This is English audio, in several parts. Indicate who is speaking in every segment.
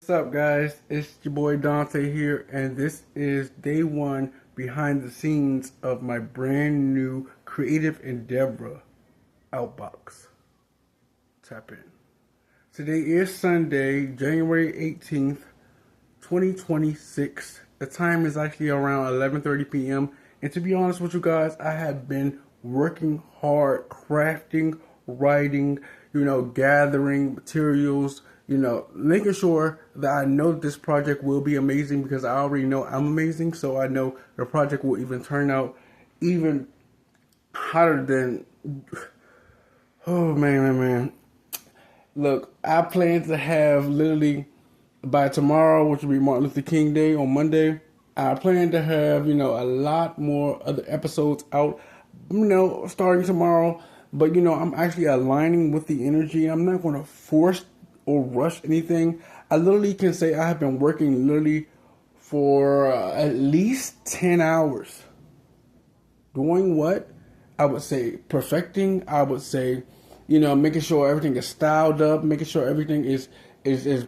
Speaker 1: What's up, guys? It's your boy Dante here, and this is day one behind the scenes of my brand new creative endeavor, Outbox. Tap in. Today is Sunday, January 18th, 2026. The time is actually around 11:30 p.m. And to be honest with you guys, I have been working hard, crafting, writing, gathering materials, making sure that I know that this project will be amazing because I already know I'm amazing. So I know the project will even turn out even hotter than, oh man. Look, I plan to have literally by tomorrow, which will be Martin Luther King Day on Monday, I plan to have, a lot more other episodes out, starting tomorrow. But, I'm actually aligning with the energy. I'm not going to force or rush anything. I literally can say I have been working literally for at least 10 hours. Doing what? I would say perfecting. I would say, making sure everything is styled up, making sure everything is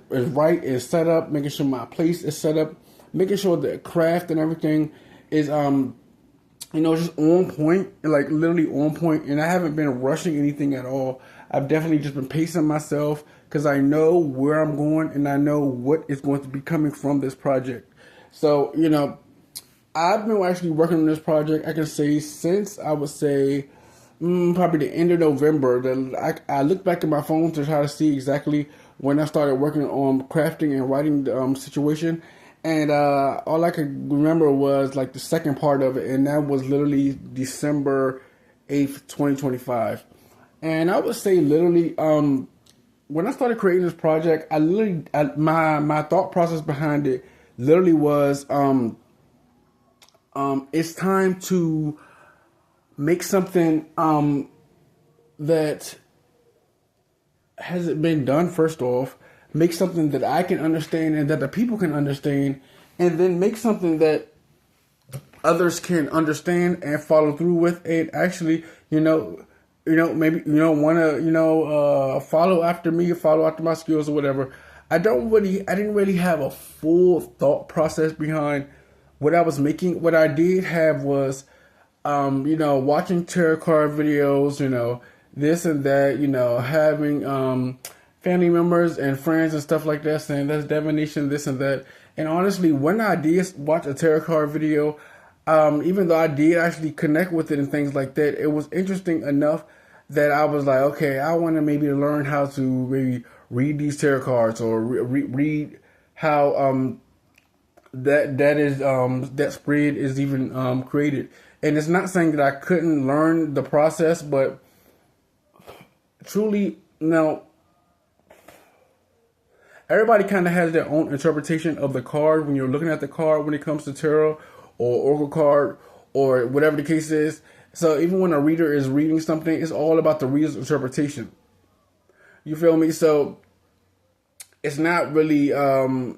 Speaker 1: right, is set up, making sure my place is set up, making sure the craft and everything is just on point, like literally on point. And I haven't been rushing anything at all. I've definitely just been pacing myself because I know where I'm going and I know what is going to be coming from this project. So, I've been actually working on this project, I can say, since I would say probably the end of November. I looked back at my phone to try to see exactly when I started working on crafting and writing the situation. And all I could remember was like the second part of it, and that was literally December 8th, 2025. And I would say literally, when I started creating this project, my thought process behind it literally was, it's time to make something that hasn't been done. First off, make something that I can understand and that the people can understand, and then make something that others can understand and follow through with, and actually, maybe want to follow after me, follow after my skills or whatever. I didn't really have a full thought process behind what I was making. What I did have was, watching tarot card videos, this and that, having family members and friends and stuff like that saying that's divination, this and that. And honestly, when I did watch a tarot card video, even though I did actually connect with it and things like that, it was interesting enough that I was like, okay, I want to maybe learn how to maybe read these tarot cards or read how that spread is even created. And it's not saying that I couldn't learn the process, but truly, now, everybody kind of has their own interpretation of the card when you're looking at the card when it comes to tarot or oracle card or whatever the case is. So even when a reader is reading something, it's all about the reader's interpretation. You feel me? So it's not really, they're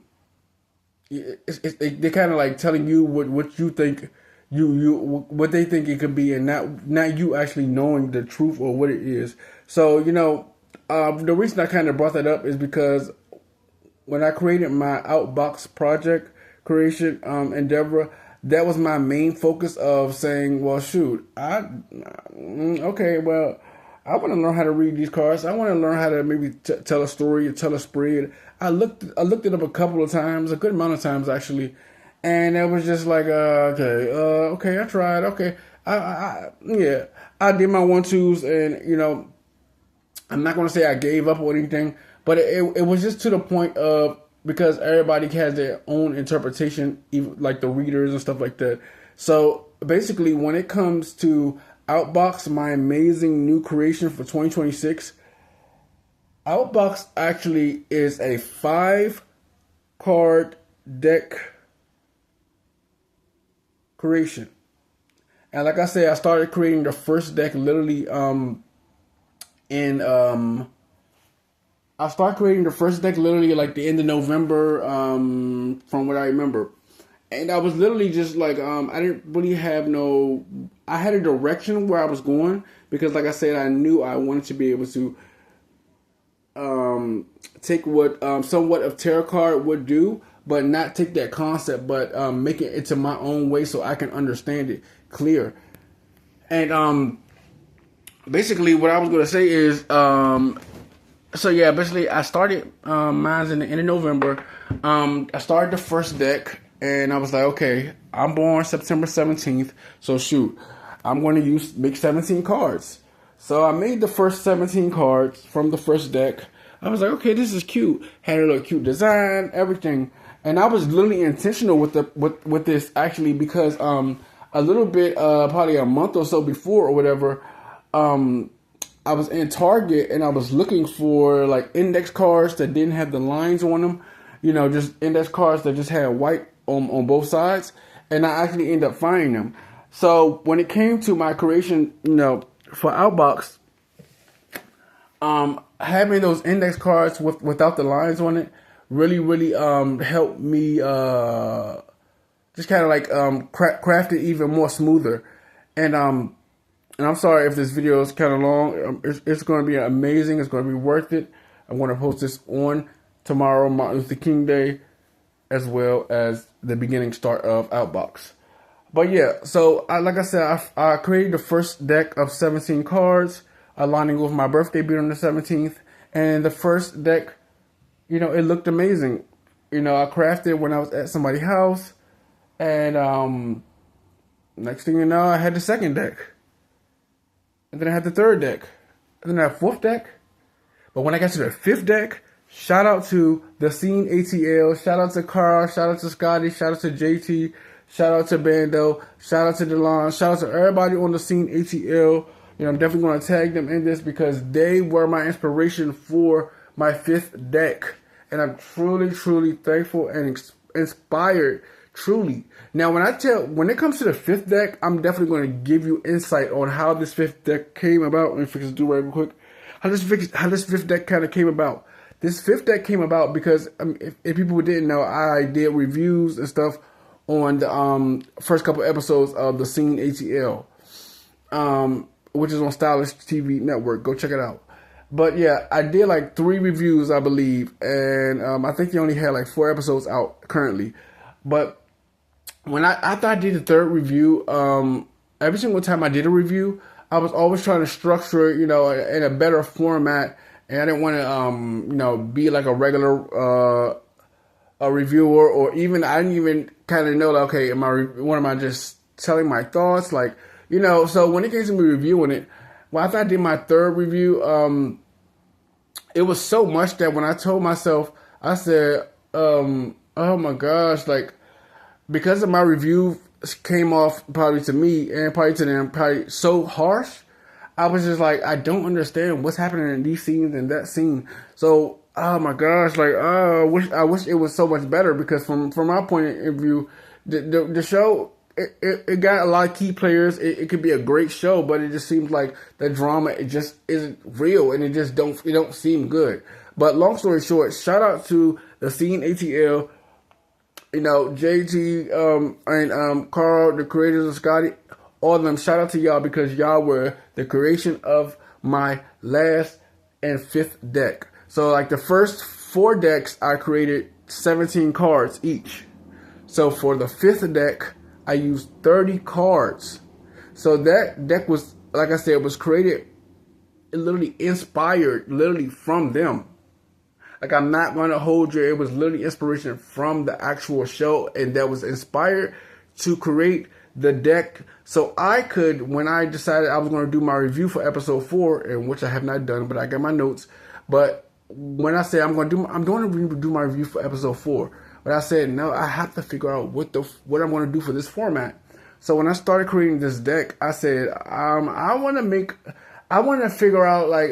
Speaker 1: kind of like telling you what you think, what they think it could be, and not you actually knowing the truth or what it is. So, the reason I kind of brought that up is because when I created my Outbox project creation endeavor, that was my main focus of saying, well, shoot, I want to learn how to read these cards. I want to learn how to maybe tell a story or tell a spread. I looked it up a couple of times, a good amount of times actually, and it was just like, okay, I tried. Okay, I did my 1-2s, and I'm not going to say I gave up or anything, but it was just to the point of, because everybody has their own interpretation, even like the readers and stuff like that. So basically, when it comes to Outbox, my amazing new creation for 2026, Outbox actually is a 5-card deck creation. And like I said, I started creating the first deck literally I started creating the first deck literally like the end of November, from what I remember. And I was literally just like, I didn't really have I had a direction where I was going because like I said, I knew I wanted to be able to take what somewhat of tarot card would do, but not take that concept, but make it into my own way so I can understand it clear. And basically, what I was going to say is, so yeah, basically, I started mine's in the end of November. I started the first deck, and I was like, okay, I'm born September 17th, so shoot, I'm going to make 17 cards. So I made the first 17 cards from the first deck. I was like, okay, this is cute. Had a little cute design, everything, and I was literally intentional with this actually because a little bit probably a month or so before or whatever. I was in Target and I was looking for like index cards that didn't have the lines on them, just index cards that just had white on both sides, and I actually ended up finding them. So when it came to my creation, for Outbox, having those index cards without the lines on it really helped me just kind of like craft it even more smoother. And I'm sorry if this video is kind of long. It's going to be amazing. It's going to be worth it. I'm going to post this on tomorrow, Martin Luther King Day, as well as the beginning start of Outbox. But yeah, so like I said, I created the first deck of 17 cards, aligning with my birthday being on the 17th. And the first deck, it looked amazing. I crafted it when I was at somebody's house. And next thing you know, I had the second deck. And then I had the third deck. And then I had fourth deck. But when I got to the fifth deck, shout out to the Scene ATL, shout out to Carl, shout out to Scotty, shout out to JT, shout out to Bando, shout out to Delon, shout out to everybody on the Scene ATL. I'm definitely going to tag them in this because they were my inspiration for my fifth deck. And I'm truly thankful and inspired. Truly. Now, when it comes to the fifth deck, I'm definitely going to give you insight on how this fifth deck came about. Let me fix this do right real quick. How this fifth deck kind of came about. This fifth deck came about because if people didn't know, I did reviews and stuff on the first couple episodes of the Scene ATL, which is on Stylish TV Network. Go check it out. But yeah, I did like 3 reviews, I believe, and I think they only had like 4 episodes out currently. But after I did the third review, every single time I did a review, I was always trying to structure it, in a better format, and I didn't want to, be like a regular a reviewer, or even I didn't even kind of know, like, okay, what am I just telling my thoughts, like, So when it came to me reviewing it, after I did my third review, it was so much that when I told myself, I said, oh my gosh, like, because of my review came off probably to me and probably to them probably so harsh, I was just like, I don't understand what's happening in these scenes and that scene. So, oh my gosh, like, I wish it was so much better, because from my point of view, the show, it got a lot of key players. It could be a great show, but it just seems like the drama, it just isn't real, and it don't seem good. But long story short, shout out to the Scene ATL, JT, and Carl, the creators of Scotty, all of them. Shout out to y'all, because y'all were the creation of my last and fifth deck. So like the first 4 decks, I created 17 cards each. So for the fifth deck, I used 30 cards. So that deck was, like I said, was created, literally inspired, literally from them. Like, I'm not going to hold you. It was literally inspiration from the actual show, and that was inspired to create the deck. So I could, when I decided I was going to do my review for episode 4, and which I have not done, but I got my notes. But when I say I'm going to do my review for episode 4, but I said, no, I have to figure out what I'm going to do for this format. So when I started creating this deck, I said, I want to figure out, like,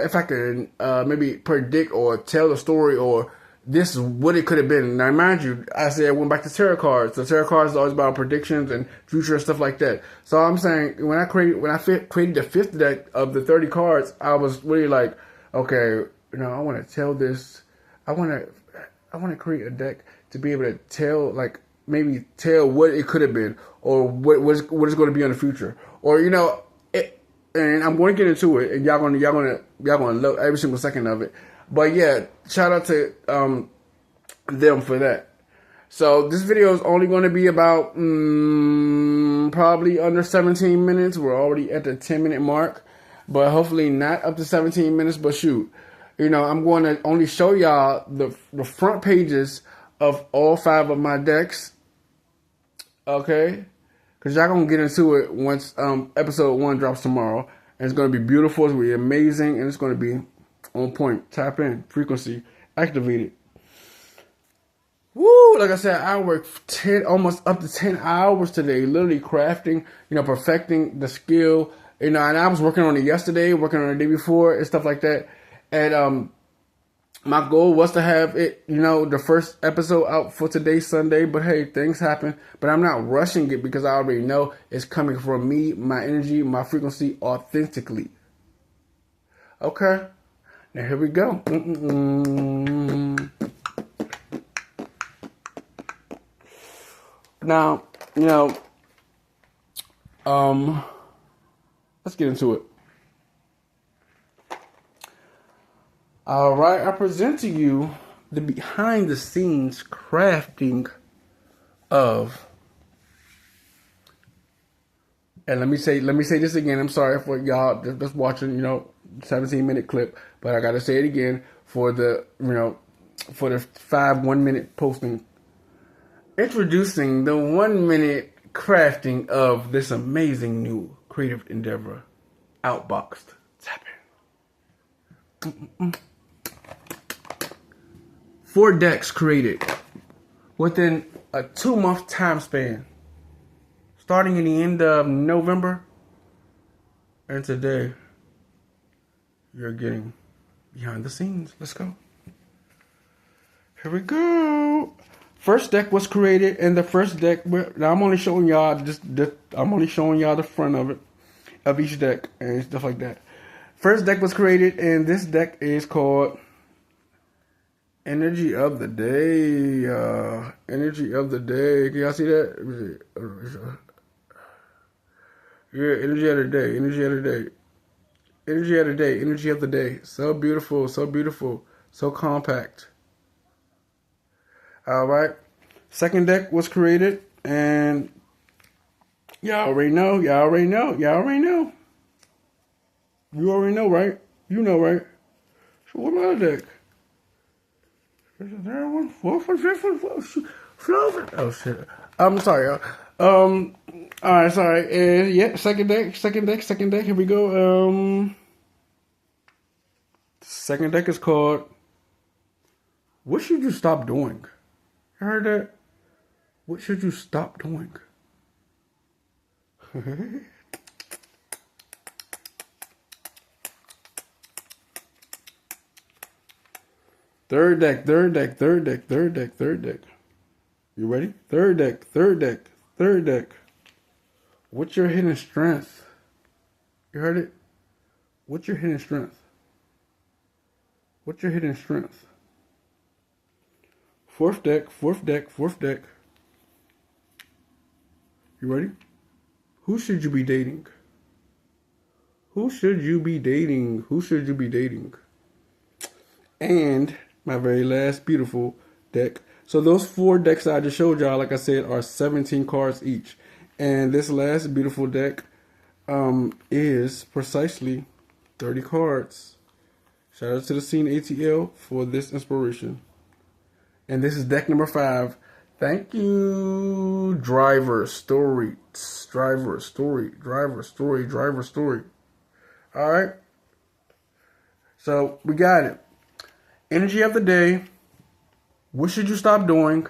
Speaker 1: if I can maybe predict or tell the story, or this is what it could have been. Now, mind you, I said I went back to tarot cards. The tarot cards is always about predictions and future and stuff like that. So I'm saying, when I created the fifth deck of the 30 cards, I was really like, okay, I want to tell this. I want to create a deck to be able to tell, like, maybe tell what it could have been, or what is going to be in the future, or and I'm going to get into it, and y'all gonna love every single second of it. But yeah, shout out to them for that. So this video is only going to be about probably under 17 minutes. We're already at the 10-minute mark, but hopefully not up to 17 minutes. But shoot, you know, I'm going to only show y'all the front pages of all 5 of my decks. Okay, because y'all gonna get into it once episode 1 drops tomorrow, and it's gonna be beautiful. It's gonna be amazing, and it's gonna be on point. Tap in, frequency activated. Woo! Like I said, I worked almost up to 10 hours today, literally crafting, you know, perfecting the skill. You know, and I was working on it yesterday, working on it the day before, and stuff like that. And my goal was to have it, you know, the first episode out for today, Sunday. But hey, things happen. But I'm not rushing it because I already know it's coming from me, my energy, my frequency, authentically. Okay? Now here we go. Now, you know, let's get into it. All right, I present to you the behind the scenes crafting of, and let me say this again. I'm sorry for y'all just watching, you know, 17-minute clip, but I gotta say it again for the, you know, for the 5 1-minute posting. Introducing the 1-minute crafting of this amazing new creative endeavor, Outboxed. Tap in. 4 decks created within a 2-month time span, starting in the end of November, and today you're getting behind the scenes. Let's go. Here we go. First deck was created, and the first deck, now I'm only showing y'all I'm only showing y'all the front of it, of each deck and stuff like that. First deck was created, and this deck is called Energy of the Day. Energy of the Day. Can y'all see that? Yeah, Energy of the Day. Energy of the Day. Energy of the Day. Energy of the Day. So beautiful. So beautiful. So compact. All right. Second deck was created, and y'all already know. Y'all already know. Y'all already know. You already know, right? You know, right? So what other deck? There's a third one, fourth one, fifth one, oh shit. I'm sorry, y'all. All right, sorry. And yeah, second deck. Here we go. Second deck is called What Should You Stop Doing? You heard that? What should you stop doing? Third deck. You ready? Third deck. What's your hidden strength? You heard it? What's your hidden strength? What's your hidden strength? Fourth deck. You ready? Who should you be dating? Who should you be dating? Who should you be dating? And my very last beautiful deck. So those 4 decks I just showed y'all, like I said, are 17 cards each. And this last beautiful deck is precisely 30 cards. Shout out to the Scene ATL for this inspiration. And this is deck number 5. Thank you. Driver story. All right. So we got it. Energy of the day. What should you stop doing?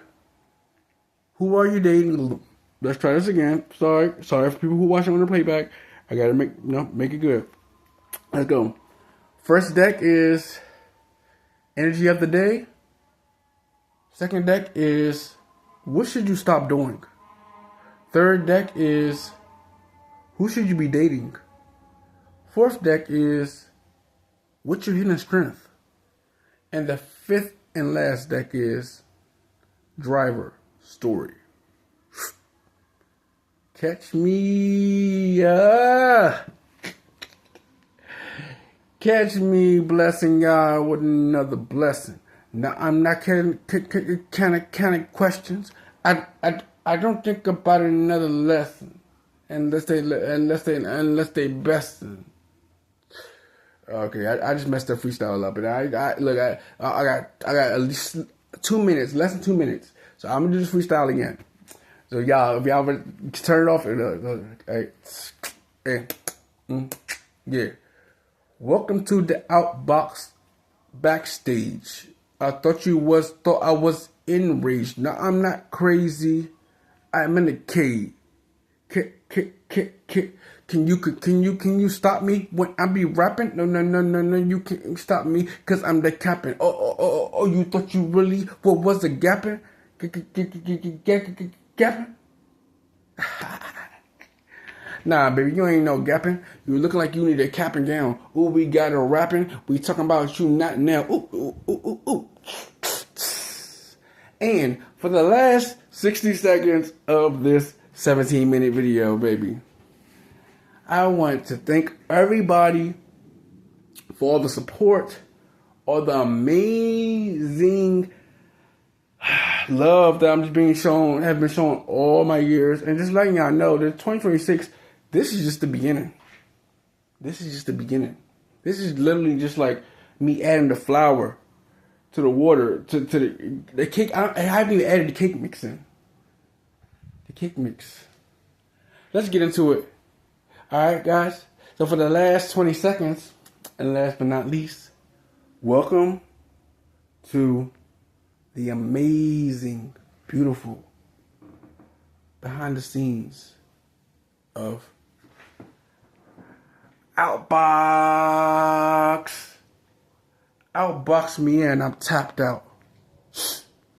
Speaker 1: Who are you dating? Let's try this again. Sorry for people who watch it on the playback. I gotta make it good. Let's go. First deck is Energy of the Day. Second deck is What Should You Stop Doing? Third deck is Who Should You Be Dating? Fourth deck is What's Your Hidden Strength? And the 5th and last deck is Driver Story. Catch me. Catch me blessing y'all with another blessing. Now I'm not kind of questions. I don't think about another lesson unless they bestin'. Okay, I just messed the freestyle up, and I got at least 2 minutes, less than 2 minutes. So I'm gonna do this freestyle again. So y'all, if y'all turn it off, yeah. Welcome to the Outbox backstage. I thought I was enraged. No, I'm not crazy. I'm in the cave. Can you stop me when I be rapping? No, you can't stop me because I'm the captain. Oh, you thought you really what was the gapping? Gapping? Nah, baby, you ain't no gapping. You looking like you need a cap and gown. Ooh, we got a rapping. We talking about you not now. Ooh. And for the last 60 seconds of this 17-minute video, baby, I want to thank everybody for all the support, all the amazing love that I'm just have been shown all my years, and just letting y'all know that 2026, this is just the beginning. This is just the beginning. This is literally just like me adding the flour to the water, to the cake. I haven't even added the cake mix in. The cake mix. Let's get into it. Alright, guys. So for the last 20 seconds, and last but not least, welcome to the amazing, beautiful behind the scenes of Outbox. Outbox me in. I'm tapped out.